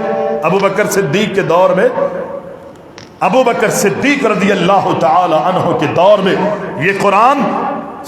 ابو بکر صدیق کے دور میں، ابو بکر صدیق رضی اللہ تعالی عنہ کے دور میں یہ قرآن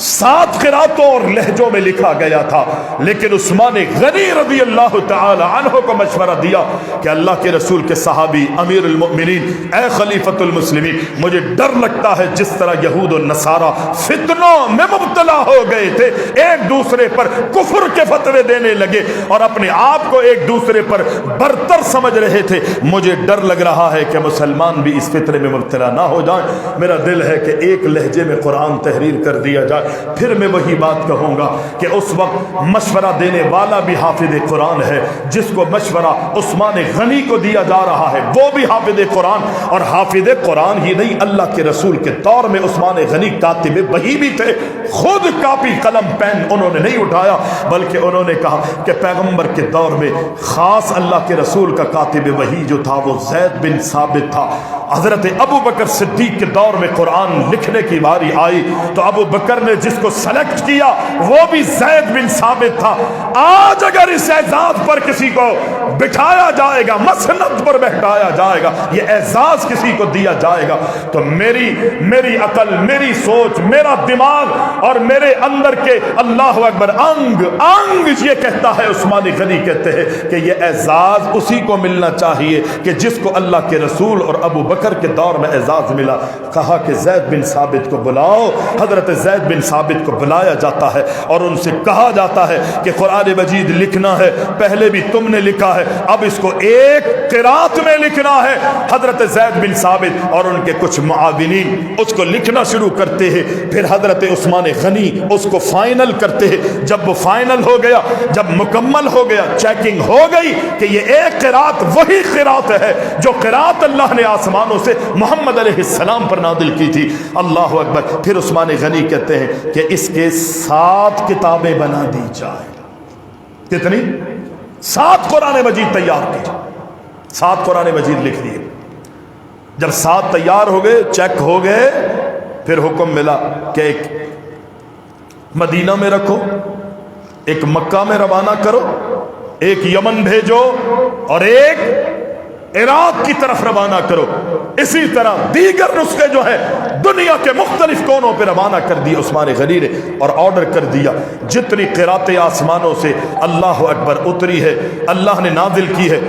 7 قراتوں اور لہجوں میں لکھا گیا تھا، لیکن عثمان غنی رضی اللہ تعالی عنہ کو مشورہ دیا کہ اللہ کے رسول کے صحابی امیر المؤمنین اے خلیفۃ المسلمین، مجھے ڈر لگتا ہے جس طرح یہود و نصارہ فتنوں میں مبتلا ہو گئے تھے، ایک دوسرے پر کفر کے فتوے دینے لگے اور اپنے آپ کو ایک دوسرے پر برتر سمجھ رہے تھے، مجھے ڈر لگ رہا ہے کہ مسلمان بھی اس فتنے میں مبتلا نہ ہو جائیں، میرا دل ہے کہ ایک لہجے میں قرآن تحریر کر دیا جائے۔ پھر میں وہی بات کہوں گا کہ اس وقت مشورہ دینے والا بھی حافظ قرآن ہے، جس کو مشورہ عثمان غنی کو دیا جا رہا ہے وہ بھی حافظ قرآن، اور حافظ قرآن ہی نہیں اللہ کے رسول کے دور میں عثمان غنی کاتب وحی بھی تھے، خود کاپی قلم پین انہوں نے نہیں اٹھایا، بلکہ انہوں نے کہا کہ پیغمبر کے دور میں خاص اللہ کے رسول کا کاتب وحی جو تھا وہ زید بن ثابت تھا۔ حضرت ابو بکر صدیق کے دور میں قرآن لکھنے کی باری آئی تو ابو بکر نے جس کو سلیکٹ کیا وہ بھی زید بن ثابت تھا۔ آج اگر اس اعزاز پر کسی کو بٹھایا جائے گا، مسند پر بٹھایا جائے گا، یہ اعزاز کسی کو دیا جائے گا، تو میری عقل، میری سوچ، میرا دماغ اور میرے اندر کے اللہ اکبر انگ یہ کہتا ہے، عثمان غنی کہتے ہیں کہ یہ اعزاز اسی کو ملنا چاہیے کہ جس کو اللہ کے رسول اور ابو بکر کے دور میں اعزاز ملا۔ کہا کہ زید بن ثابت کو بلاؤ۔ حضرت زید بن ثابت کو بلایا جاتا ہے اور ان سے کہا جاتا ہے کہ قرآن مجید لکھنا ہے، پہلے بھی تم نے لکھا ہے، اب اس کو ایک قرات میں لکھنا ہے۔ حضرت زید بن ثابت اور ان کے کچھ معاونین اس کو لکھنا شروع کرتے ہیں، پھر حضرت عثمان غنی اس کو فائنل کرتے ہیں۔ جب وہ فائنل ہو گیا، جب مکمل ہو گیا، چیکنگ ہو گئی کہ یہ ایک قرات وہی قرات ہے جو قرات اللہ نے آسمانوں سے محمد علیہ السلام پر نازل کی تھی، اللہ اکبر، پھر عثمان غنی کہتے ہیں کہ اس کے 7 کتابیں بنا دی جائیں۔ کتنی؟ 7 قرآن مجید تیار کی، 7 قرآن مجید لکھ دیے۔ جب 7 تیار ہو گئے، چیک ہو گئے، پھر حکم ملا کہ ایک مدینہ میں رکھو، ایک مکہ میں روانہ کرو، ایک یمن بھیجو اور ایک عراق کی طرف روانہ کرو۔ اسی طرح دیگر نسخے جو ہے دنیا کے مختلف کونوں پہ روانہ کر دی عثمان غنی نے، اور آرڈر کر دیا جتنی قراتیں آسمانوں سے اللہ اکبر اتری ہے، اللہ نے نازل کی ہے،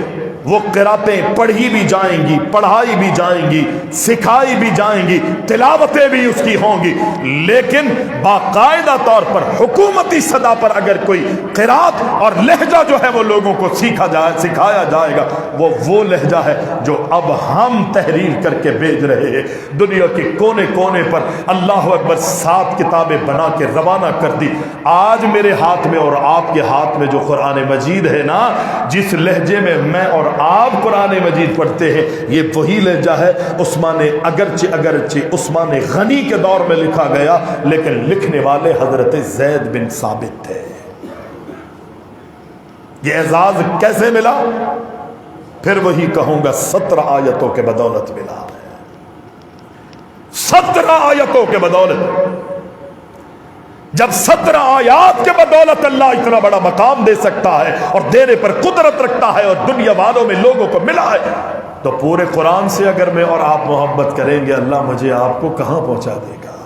وہ قراتیں پڑھی بھی جائیں گی، پڑھائی بھی جائیں گی، سکھائی بھی جائیں گی، تلاوتیں بھی اس کی ہوں گی، لیکن باقاعدہ طور پر حکومتی سطح پر اگر کوئی قرات اور لہجہ جو ہے وہ لوگوں کو سکھایا جائے گا، وہ لہجہ ہے جو اب ہم تحریر کر کے بھیج رہے ہیں دنیا کے کونے کونے پر۔ اللہ اکبر، 7 کتابیں بنا کے روانہ کر دی۔ آج میرے ہاتھ میں اور آپ کے ہاتھ میں جو قرآن مجید ہے نا، جس لہجے میں میں اور آپ قرآن مجید پڑھتے ہیں، یہ وہی لہجہ ہے اگرچہ عثمان غنی کے دور میں لکھا گیا، لیکن لکھنے والے حضرت زید بن ثابت تھے۔ یہ اعزاز کیسے ملا؟ پھر وہی کہوں گا، 17 آیتوں کے بدولت ملا ہے، 17 آیتوں کے بدولت۔ جب 17 آیات کے بدولت اللہ اتنا بڑا مقام دے سکتا ہے اور دینے پر قدرت رکھتا ہے اور دنیا والوں میں لوگوں کو ملا ہے، تو پورے قرآن سے اگر میں اور آپ محبت کریں گے، اللہ مجھے آپ کو کہاں پہنچا دے گا؟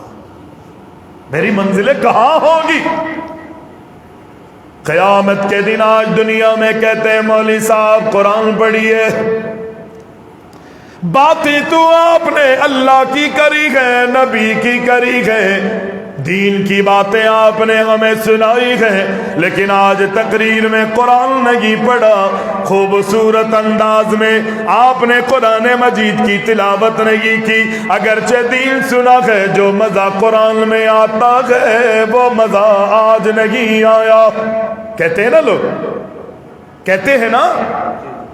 میری منزلیں کہاں ہوں گی؟ قیامت کے دن آج دنیا میں کہتے ہیں مولوی صاحب قرآن پڑھیے، باتیں تو آپ نے اللہ کی کری ہے، نبی کی کری ہے، دین کی باتیں آپ نے ہمیں سنائی ہے، لیکن آج تقریر میں قرآن نہیں پڑھا، خوبصورت انداز میں آپ نے قرآن مجید کی تلاوت نہیں کی، اگرچہ دین سنا ہے، جو مزہ قرآن میں آتا ہے وہ مزہ آج نہیں آیا۔ کہتے ہیں نا لوگ، کہتے ہیں نا،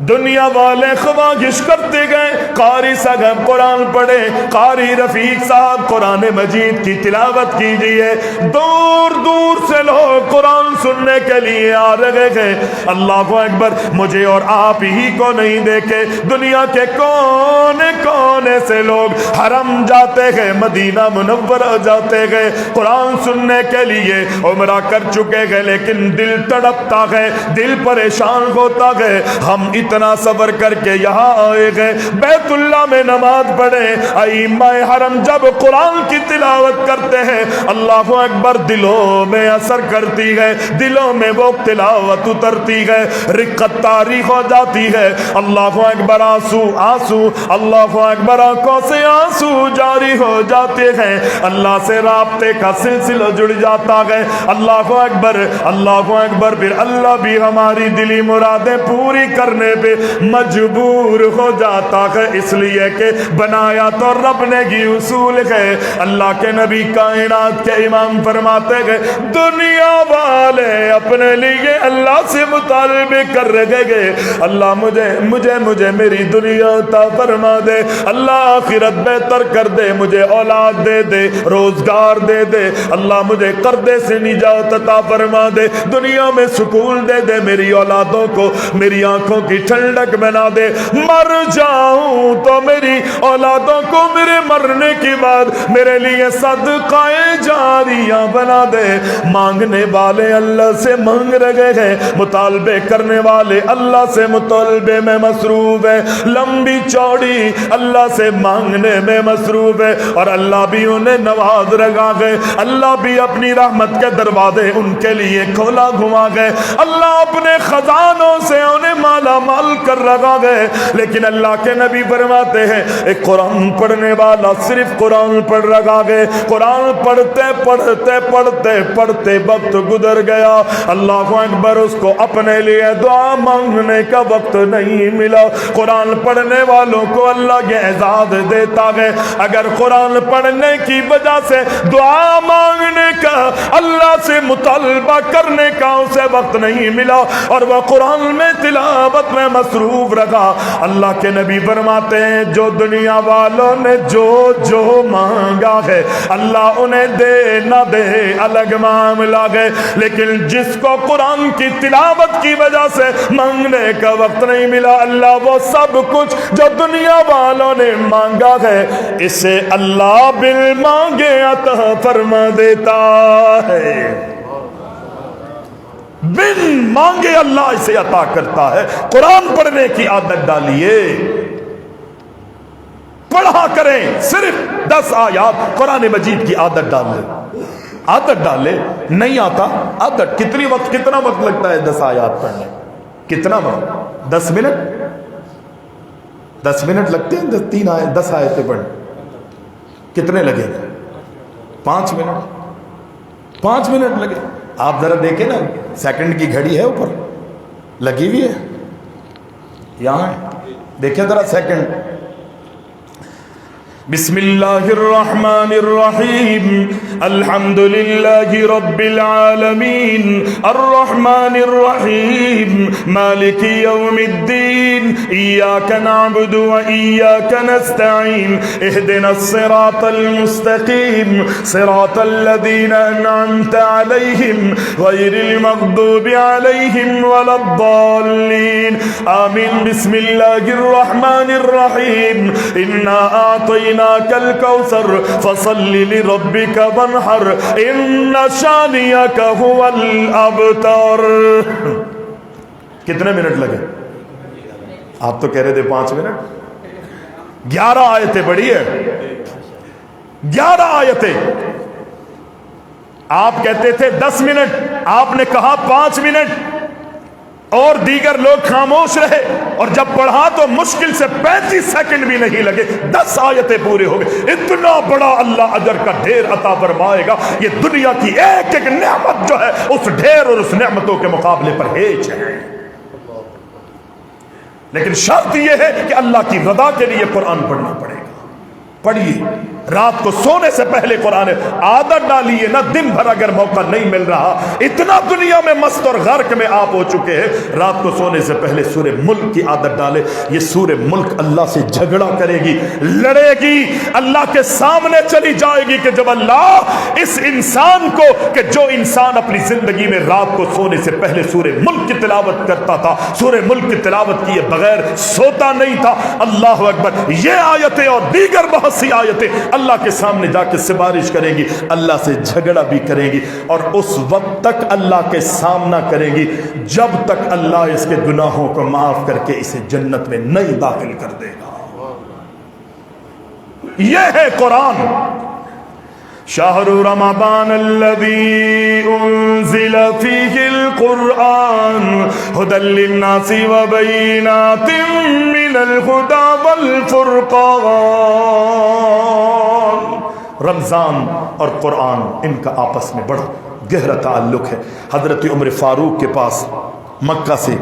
دنیا والے خواہش کرتے گئے قاری صاحب قرآن پڑھے، قاری رفیق صاحب قرآن مجید کی تلاوت کیجئے، دور دور سے لوگ قرآن سننے کے لیے آ رہے ہیں۔ اللہ اکبر، مجھے اور آپ ہی کو نہیں دیکھے، دنیا کے کونے کونے سے لوگ حرم جاتے ہیں، مدینہ منورہ جاتے ہیں قرآن سننے کے لیے، عمرہ کر چکے ہیں، لیکن دل تڑپتا ہے، دل پریشان ہوتا ہے۔ ہم اتنا صبر کر کے یہاں آئے گئے، بیت اللہ میں نماز پڑھے، ائمہ حرم جب قرآن کی تلاوت کرتے ہیں، اللہ اکبر، دلوں میں اثر کرتی ہے، دلوں میں وہ تلاوت اترتی ہے، رقت طاری ہو جاتی ہے۔ اللہ اکبر، آنسو آنسو، اللہ اکبر، آنکھوں سے آنسو جاری ہو جاتے ہیں، اللہ سے رابطے کا سلسلہ جڑ جاتا ہے۔ اللہ اکبر، اللہ اکبر، پھر اللہ بھی ہماری دلی مرادیں پوری کرنے پہ مجبور ہو جاتا ہے، اس لیے کہ بنایا تو رب نے ہی اصول ہے۔ اللہ کے نبی کائنات کے امام فرماتے ہیں، دنیا والے اپنے لیے اللہ سے مطالبے کر رہے گے، اللہ مجھے میری دنیا عطا فرما دے، اللہ آخرت بہتر کر دے، مجھے اولاد دے دے، روزگار دے دے، اللہ مجھے قرضے سے نجات عطا فرما دے، دنیا میں سکون دے دے، میری اولادوں کو میری آنکھوں کی ٹھنڈک بنا دے، مر جاؤں تو میری اولادوں کو میرے مرنے کے بعد میرے لیے صدقہ جاریہ بنا دے۔ مانگنے والے اللہ سے مانگ رہے ہیں، مطالبے کرنے والے اللہ سے مطالبے میں مصروف ہے، لمبی چوڑی اللہ سے مانگنے میں مصروف ہے، اور اللہ بھی انہیں نواز رہا ہے، اللہ بھی اپنی رحمت کے دروازے ان کے لیے کھولا گھما گئے، اللہ اپنے خزانوں سے انہیں مالا مال کر رہا ہے۔ لیکن اللہ کے نبی فرماتے ہیں، ایک قرآن پڑھنے والا صرف قرآن پڑھ رہا ہے، قرآن پڑھتے پڑھتے پڑھتے پڑھتے وقت گزر گیا، اللہ اکبر، اس کو اپنے لیے دعا مانگنے کا وقت نہیں ملا۔ قرآن پڑھنے والوں کو اللہ یہ اعزاز دیتا ہے، اگر قرآن پڑھنے کی وجہ سے دعا مانگنے کا، اللہ سے مطالبہ کرنے کا اسے وقت نہیں ملا اور وہ قرآن میں تلاوت میں مصروف رکھا، اللہ کے نبی فرماتے ہیں، جو دنیا والوں نے جو مانگا ہے اللہ انہیں دے نہ دے الگ معاملہ ہے، لیکن جس کو قرآن کی تلاوت کی وجہ سے مانگنے کا وقت نہیں ملا، اللہ وہ سب کچھ جو دنیا والوں نے مانگا ہے اسے اللہ بل مانگے عطا فرما دیتا ہے، بن مانگے اللہ اسے عطا کرتا ہے۔ قرآن پڑھنے کی عادت ڈالیے، پڑھا کریں، صرف 10 آیات قرآن مجید کی عادت ڈالے، نہیں آتا عادت، کتنا وقت لگتا ہے 10 آیات پڑھنے؟ کتنا وقت؟ 10 منٹ؟ 10 منٹ لگتے ہیں 10 آیتیں پڑھیں؟ کتنے لگیں گے؟ 5 منٹ 5 منٹ لگے. آپ ذرا دیکھیں نا، سیکنڈ کی گھڑی ہے اوپر لگی ہوئی ہے، یہاں ہے، دیکھیں ذرا سیکنڈ. بسم اللہ الرحمن الرحیم الحمد للہ رب العالمین الرحمن الرحیم مالک یوم الدین ایاک نعبد و ایاک نستعین اہدنا الصراط المستقیم صراط الذین انعمت علیہم غیر المغضوب علیہم ولا الضالین آمین. بسم اللہ الرحمن الرحیم انا اعطیناک الکوثر فصل لربک وانحر ان شانئک هو الابتر. کتنے منٹ لگے؟ آپ تو کہہ رہے تھے 5 منٹ. 11 آیتیں پڑھی ہے، 11 آیتیں. آپ کہتے تھے 10 منٹ، آپ نے کہا 5 منٹ، اور دیگر لوگ خاموش رہے، اور جب پڑھا تو مشکل سے 35 سیکنڈ بھی نہیں لگے، 10 آیتیں پورے ہو گئے. اتنا بڑا اللہ اجر کا ڈھیر عطا فرمائے گا. یہ دنیا کی ایک ایک نعمت جو ہے اس ڈھیر اور اس نعمتوں کے مقابلے پر ہیچ ہے. لیکن شرط یہ ہے کہ اللہ کی رضا کے لیے قرآن پڑھنا پڑے گا. پڑھیے رات کو سونے سے پہلے قرآن عادت ڈالیے نا. دن بھر اگر موقع نہیں مل رہا، اتنا دنیا میں مست اور غرق میں آپ ہو چکے ہیں، رات کو سونے سے پہلے سورہ ملک کی عادت ڈالے. یہ سورہ ملک اللہ سے جھگڑا کرے گی، لڑے گی، اللہ کے سامنے چلی جائے گی کہ جب اللہ اس انسان کو، کہ جو انسان اپنی زندگی میں رات کو سونے سے پہلے سورہ ملک کی تلاوت کرتا تھا، سورہ ملک کی تلاوت کیے بغیر سوتا نہیں تھا. اللہ اکبر. یہ آیتیں اور دیگر بہت سی آیتیں اللہ کے سامنے جا کے سفارش کریں گی، اللہ سے جھگڑا بھی کریں گی، اور اس وقت تک اللہ کے سامنا کریں گی جب تک اللہ اس کے گناہوں کو معاف کر کے اسے جنت میں نہیں داخل کر دے گا. یہ ہے قرآن. شہر رمضان الذی انزل فیہ القرآن ھدی للناس وبینات من الھدی والفرقان. رمضان اور قرآن ان کا آپس میں بڑا گہرا تعلق ہے. حضرت عمر فاروق کے پاس مکہ سے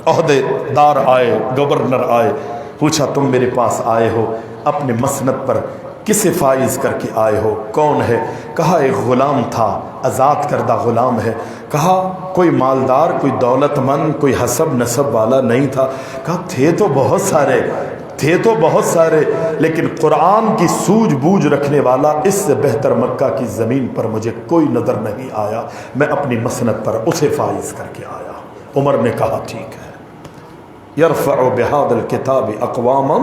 عہدے دار آئے، گورنر آئے، پوچھا تم میرے پاس آئے ہو اپنے مسند پر کسے فائز کر کے آئے ہو؟ کون ہے؟ کہا ایک غلام تھا، آزاد کردہ غلام ہے. کہا کوئی مالدار، کوئی دولت مند، کوئی حسب نسب والا نہیں تھا. کہا تھے تو بہت سارے، لیکن قرآن کی سوجھ بوجھ رکھنے والا اس سے بہتر مکہ کی زمین پر مجھے کوئی نظر نہیں آیا. میں اپنی مسند پر اسے فائز کر کے آیا. عمر نے کہا ٹھیک ہے. یرفع بہذا الکتاب اقواما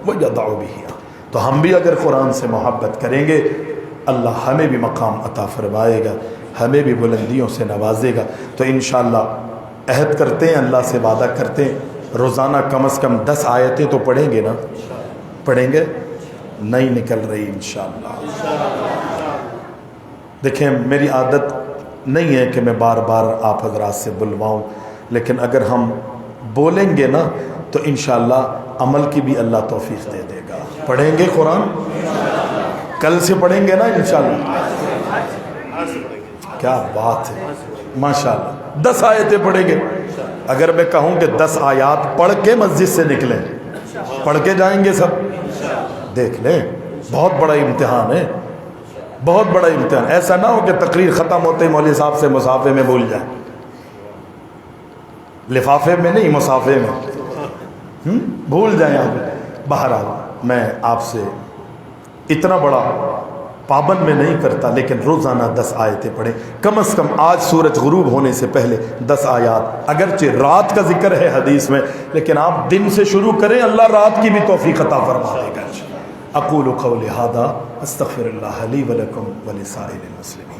ویضع بہ. تو ہم بھی اگر قرآن سے محبت کریں گے، اللہ ہمیں بھی مقام عطا فرمائے گا، ہمیں بھی بلندیوں سے نوازے گا. تو انشاءاللہ عہد کرتے ہیں، اللہ سے وعدہ کرتے ہیں، روزانہ کم از کم 10 آیتیں تو پڑھیں گے نا؟ پڑھیں گے؟ نہیں نکل رہی انشاءاللہ. دیکھیں میری عادت نہیں ہے کہ میں بار بار آپ حضرات سے بلواؤں، لیکن اگر ہم بولیں گے نا تو انشاءاللہ عمل کی بھی اللہ توفیق دے دے گا. پڑھیں گے قرآن؟ کل سے پڑھیں گے نا انشاءاللہ؟ کیا بات ہے، ماشاءاللہ. 10 آیتیں پڑھیں گے. اگر میں کہوں کہ 10 آیات پڑھ کے مسجد سے نکلیں، پڑھ کے جائیں گے سب؟ دیکھ لیں، بہت بڑا امتحان ہے، بہت بڑا امتحان. ایسا نہ ہو کہ تقریر ختم ہوتے ہی مولوی صاحب سے مصافے میں بھول جائیں. لفافے میں نہیں، مصافے میں بھول جائیں آپ. بہرحال میں آپ سے اتنا بڑا پابند میں نہیں کرتا، لیکن روزانہ 10 آیتیں پڑھیں کم از کم. آج سورج غروب ہونے سے پہلے 10 آیات، اگرچہ رات کا ذکر ہے حدیث میں، لیکن آپ دن سے شروع کریں، اللہ رات کی بھی توفیق عطا فرما دے گا. اقول قولی ھذا استغفر اللہ لی ولکم ولسائر المسلمین.